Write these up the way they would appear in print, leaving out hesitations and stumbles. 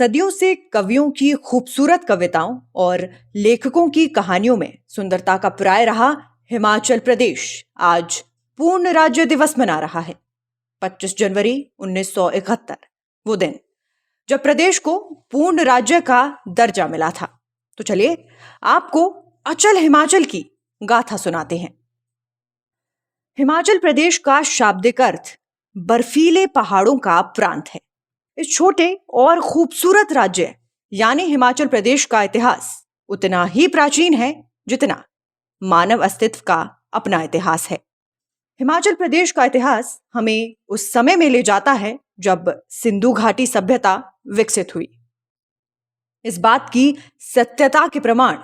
सदियों से कवियों की खूबसूरत कविताओं और लेखकों की कहानियों में सुंदरता का पर्याय रहा हिमाचल प्रदेश आज पूर्ण राज्य दिवस मना रहा है। 25 जनवरी 1971 वो दिन जब प्रदेश को पूर्ण राज्य का दर्जा मिला था। तो चलिए आपको अचल हिमाचल की गाथा सुनाते हैं। हिमाचल प्रदेश का शाब्दिक अर्थ बर्फीले पहाड़ों का प्रांत है। इस छोटे और खूबसूरत राज्य यानी हिमाचल प्रदेश का इतिहास उतना ही प्राचीन है जितना मानव अस्तित्व का अपना इतिहास है। हिमाचल प्रदेश का इतिहास हमें उस समय में ले जाता है जब सिंधु घाटी सभ्यता विकसित हुई। इस बात की सत्यता के प्रमाण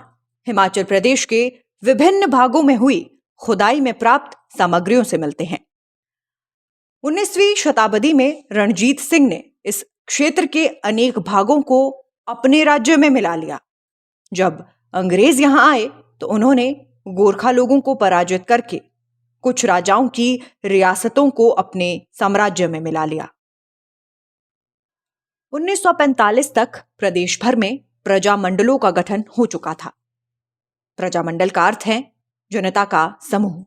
हिमाचल प्रदेश के विभिन्न भागों में हुई खुदाई में प्राप्त सामग्रियों से मिलते हैं। 19वीं शताब्दी में रणजीत सिंह ने इस क्षेत्र के अनेक भागों को अपने राज्य में मिला लिया। जब अंग्रेज यहां आए तो उन्होंने गोरखा लोगों को पराजित करके कुछ राजाओं की रियासतों को अपने साम्राज्य में मिला लिया। 1945 तक प्रदेश भर में प्रजामंडलों का गठन हो चुका था। प्रजामंडल का अर्थ है जनता का समूह।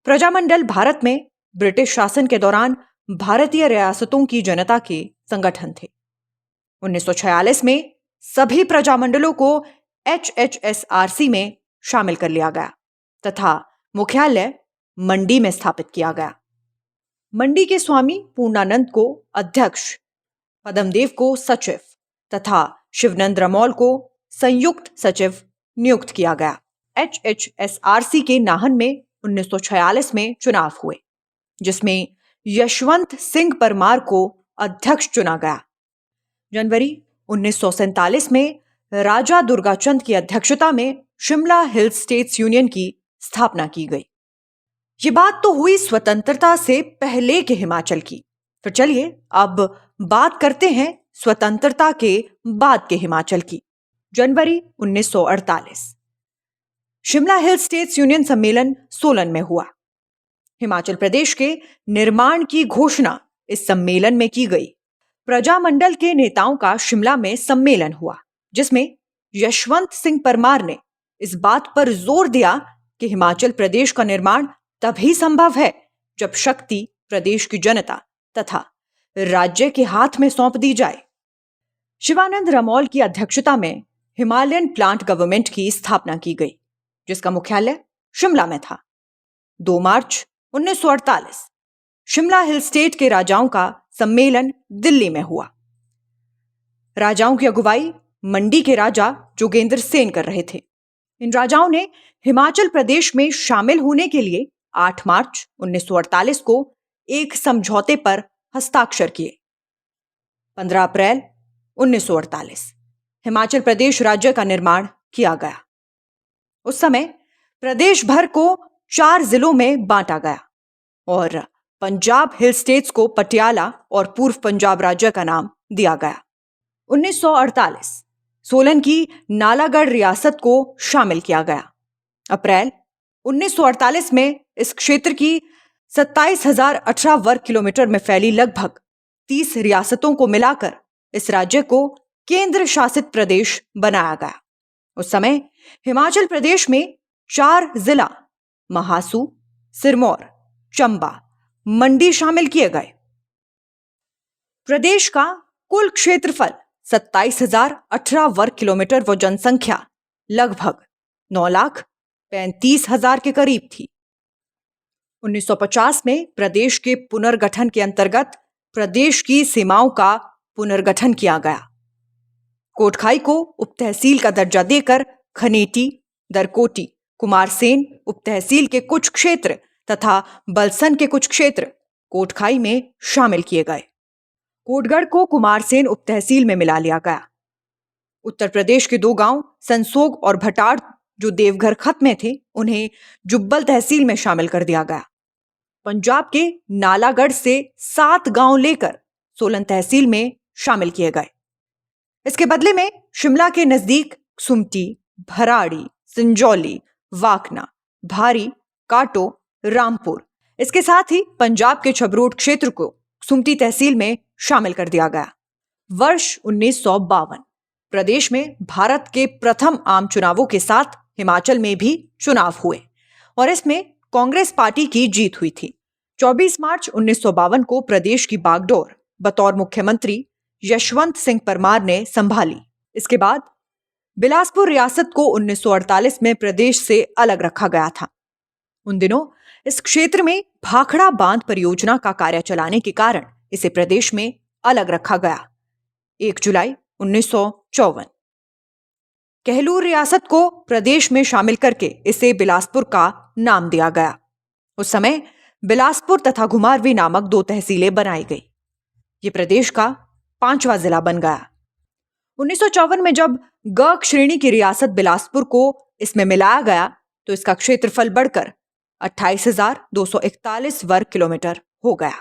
प्रजामंडल भारत में ब्रिटिश शासन के दौरान भारतीय रियासतों की जनता के संगठन थे। 1946 में सभी प्रजामंडलों को HHSRC में शामिल कर लिया गया तथा मुख्यालय मंडी में स्थापित किया गया। मंडी के स्वामी पूर्णानंद को अध्यक्ष, पद्मदेव को सचिव तथा शिवनंद रमौल को संयुक्त सचिव नियुक्त किया गया। HHSRC के नाहन में 1946 में चुनाव हुए जिसमें यशवंत सिंह परमार को अध्यक्ष चुना गया। जनवरी 1947 में राजा दुर्गाचंद की अध्यक्षता में शिमला हिल स्टेट्स यूनियन की स्थापना की गई। ये बात तो हुई स्वतंत्रता से पहले के हिमाचल की। फिर चलिए अब बात करते हैं स्वतंत्रता के बाद के हिमाचल की। जनवरी 1948 शिमला हिल स्टेट्स यूनियन सम्मेलन सोलन में हुआ। हिमाचल प्रदेश के निर्माण की घोषणा इस सम्मेलन में की गई। प्रजामंडल के नेताओं का शिमला में सम्मेलन हुआ जिसमें यशवंत सिंह परमार ने इस बात पर जोर दिया कि हिमाचल प्रदेश का निर्माण तभी संभव है जब शक्ति प्रदेश की जनता तथा राज्य के हाथ में सौंप दी जाए। शिवानंद रमौल की अध्यक्षता में हिमालयन प्लांट गवर्नमेंट की स्थापना की गई जिसका मुख्यालय शिमला में था। 2 मार्च 1948 शिमला हिल स्टेट के राजाओं का सम्मेलन दिल्ली में हुआ। राजाओं की अगुवाई मंडी के राजा जोगेंद्र सेन कर रहे थे। इन राजाओं ने हिमाचल प्रदेश में शामिल होने के लिए 8 मार्च 1948 को एक समझौते पर हस्ताक्षर किए। 15 अप्रैल 1948 हिमाचल प्रदेश राज्य का निर्माण किया गया। उस समय प्रदेश भर को 4 जिलों में बांटा गया और पंजाब हिल स्टेट्स को पटियाला और पूर्व पंजाब राज्य का नाम दिया गया। 1948 सोलन की नालागढ़ रियासत को शामिल किया गया। अप्रैल 1948 में इस क्षेत्र की 27,018 वर्ग किलोमीटर में फैली लगभग 30 रियासतों को मिलाकर इस राज्य को केंद्र शासित प्रदेश बनाया गया। उस समय हिमाचल प्रदेश में 4 जिला महासू, सिरमौर, चंबा, मंडी शामिल किए गए। प्रदेश का कुल क्षेत्रफल 27,018 वर्ग किलोमीटर व जनसंख्या लगभग 9,35,000 के करीब थी। 1950 में प्रदेश के पुनर्गठन के अंतर्गत प्रदेश की सीमाओं का पुनर्गठन किया गया। कोटखाई को उपतहसील का दर्जा देकर खनेटी, दरकोटी, कुमारसेन उपतहसील के कुछ क्षेत्र तथा बलसन के कुछ क्षेत्र कोटखाई में शामिल किए गए। कोटगढ़ को कुमारसेन उपतहसील में मिला लिया गया। उत्तर प्रदेश के 2 गांव संसोग और भटाड़ जो देवघर खत में थे उन्हें जुब्बल तहसील में शामिल कर दिया गया। पंजाब के नालागढ़ से 7 गांव लेकर सोलन तहसील में शामिल किए गए। इसके बदले में शिमला के नजदीक सुमटी, भराड़ी, संजौली, वाकना, भारी, काटो, रामपुर, इसके साथ ही पंजाब के छबरोट क्षेत्र को सुमटी तहसील में शामिल कर दिया गया। वर्ष 1952 प्रदेश में भारत के प्रथम आम चुनावों के साथ हिमाचल में भी चुनाव हुए और इसमें कांग्रेस पार्टी की जीत हुई थी। 24 मार्च 1952 को प्रदेश की बागडोर बतौर मुख्यमंत्री यशवंत सिंह परमार ने संभाली। इसके बाद बिलासपुर रियासत को 1948 में प्रदेश से अलग रखा गया था। उन दिनों इस क्षेत्र में भाखड़ा बांध परियोजना का कार्य चलाने के कारण इसे प्रदेश में अलग रखा गया। 1 जुलाई 1954 कहलूर रियासत को प्रदेश में शामिल करके इसे बिलासपुर का नाम दिया गया। उस समय बिलासपुर तथा घुमारवीं नामक 2 तहसीलें बनाई गई। ये प्रदेश का 5वां जिला बन गया। 1954 में जब ग श्रेणी की रियासत बिलासपुर को इसमें मिलाया गया तो इसका क्षेत्रफल बढ़कर 28,241 वर्ग किलोमीटर हो गया।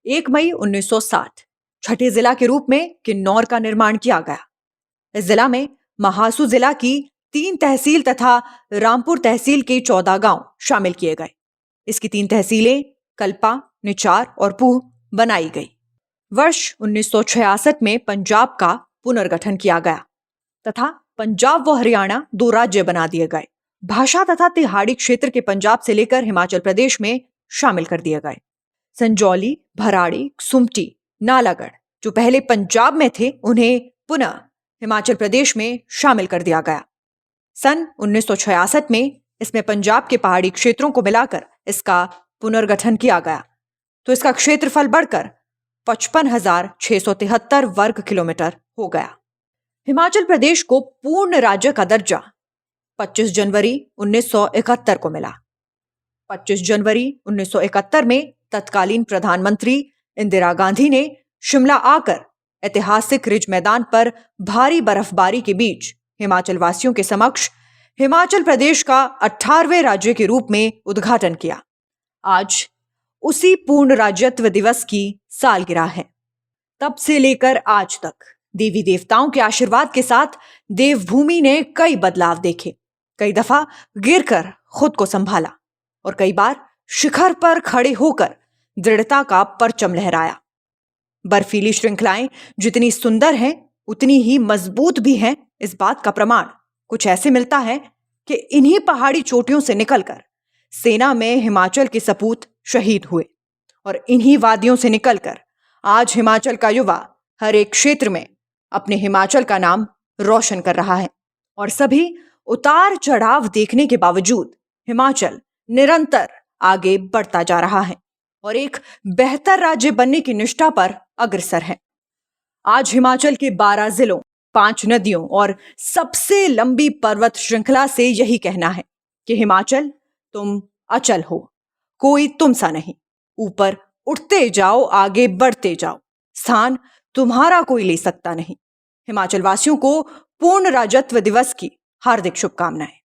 1 मई 1960 छठे जिला के रूप में किन्नौर का निर्माण किया गया। इस जिला में महासू जिला की 3 तहसील तथा रामपुर तहसील के 14 गांव शामिल किए गए। इसकी 3 तहसीलें कल्पा, निचार और पूह बनाई गई। वर्ष 1966 में पंजाब का पुनर्गठन किया गया तथा पंजाब व हरियाणा 2 राज्य बना दिए गए। भाषा तथा तिहाड़ी क्षेत्र के पंजाब से लेकर हिमाचल प्रदेश में शामिल कर दिए गए। संजौली, भराड़ी, सुमटी, नालागढ़ जो पहले पंजाब में थे उन्हें पुनः हिमाचल प्रदेश में शामिल कर दिया गया। सन 1966 में इसमें पंजाब के पहाड़ी क्षेत्रों को मिलाकर इसका पुनर्गठन किया गया तो इसका क्षेत्रफल बढ़कर 55,673 वर्ग किलोमीटर हो गया। हिमाचल प्रदेश को पूर्ण राज्य का दर्जा 25 जनवरी 1971 को मिला। 25 जनवरी 1971 में तत्कालीन प्रधानमंत्री इंदिरा गांधी ने शिमला आकर ऐतिहासिक रिज मैदान पर भारी बर्फबारी के बीच हिमाचल वासियों के समक्ष हिमाचल प्रदेश का 18वें राज्य के रूप में उद्घाटन किया। आज उसी पूर्ण राज्यत्व दिवस की सालगिरह है। तब से लेकर आज तक देवी देवताओं के आशीर्वाद के साथ देवभूमि ने कई बदलाव देखे, कई दफा गिरकर खुद को संभाला और कई बार शिखर पर खड़े होकर दृढ़ता का परचम लहराया। बर्फीली श्रृंखलाएं जितनी सुंदर हैं उतनी ही मजबूत भी हैं। इस बात का प्रमाण कुछ ऐसे मिलता है कि इन्हीं पहाड़ी चोटियों से निकलकर सेना में हिमाचल के सपूत शहीद हुए और इन्हीं वादियों से निकलकर आज हिमाचल का युवा हर एक क्षेत्र में अपने हिमाचल का नाम रोशन कर रहा है। और सभी उतार चढ़ाव देखने के बावजूद हिमाचल निरंतर आगे बढ़ता जा रहा है और एक बेहतर राज्य बनने की निष्ठा पर अग्रसर है। आज हिमाचल के 12 जिलों, 5 नदियों और सबसे लंबी पर्वत श्रृंखला से यही कहना है कि हिमाचल तुम अचल हो, कोई तुम सा नहीं। ऊपर उठते जाओ, आगे बढ़ते जाओ, स्थान तुम्हारा कोई ले सकता नहीं। हिमाचल वासियों को पूर्ण राज्यत्व दिवस की हार्दिक शुभकामनाएं।